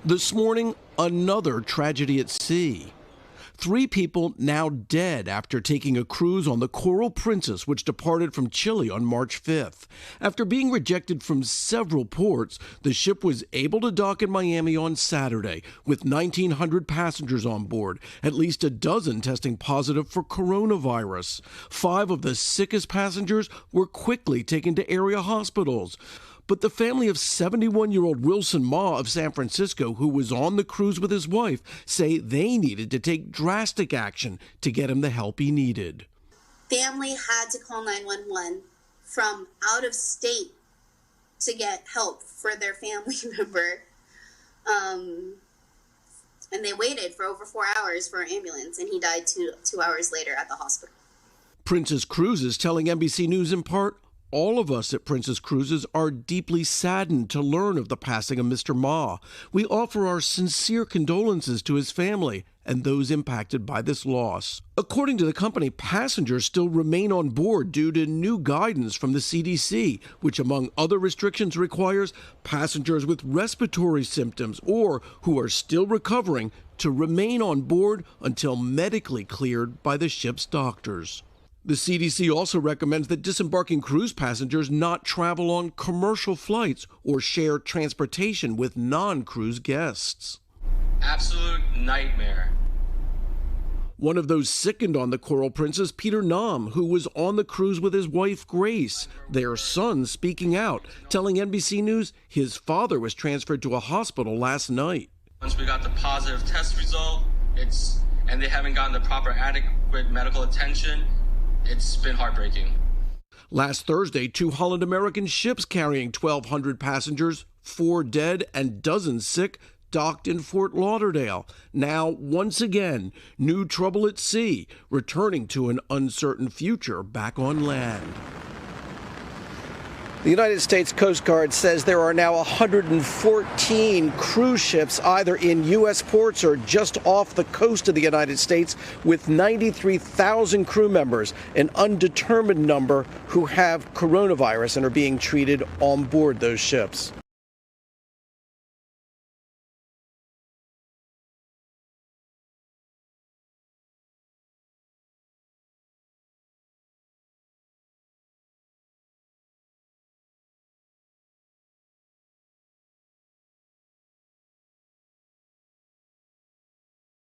This morning, another tragedy at sea. 3 people now dead after taking a cruise on the Coral Princess, which departed from Chile on March 5th. After being rejected from several ports, the ship was able to dock in Miami on Saturday with 1,900 passengers on board, at least a dozen testing positive for coronavirus. 5 of the sickest passengers were quickly taken to area hospitals. But the family of 71-year-old Wilson Ma of San Francisco, who was on the cruise with his wife, say they needed to take drastic action to get him the help he needed. Family had to call 911 from out of state to get help for their family member. And they waited for over 4 hours for an ambulance, and he died two hours later at the hospital. Princess Cruises telling NBC News in part, all of us at Princess Cruises are deeply saddened to learn of the passing of Mr. Ma. We offer our sincere condolences to his family and those impacted by this loss. According to the company, passengers still remain on board due to new guidance from the CDC, which among other restrictions requires passengers with respiratory symptoms or who are still recovering to remain on board until medically cleared by the ship's doctors. The CDC also recommends that disembarking cruise passengers not travel on commercial flights or share transportation with non-cruise guests. Absolute nightmare. One of those sickened on the Coral Princess, Peter Nam, who was on the cruise with his wife, Grace. Their son speaking out, telling NBC News his father was transferred to a hospital last night. Once we got the positive test result, and they haven't gotten the proper adequate medical attention, it's been heartbreaking. Last Thursday, 2 Holland American ships carrying 1,200 passengers, 4 dead and dozens sick, docked in Fort Lauderdale. Now, once again, new trouble at sea, returning to an uncertain future back on land. The United States Coast Guard says there are now 114 cruise ships either in U.S. ports or just off the coast of the United States with 93,000 crew members, an undetermined number who have coronavirus and are being treated on board those ships.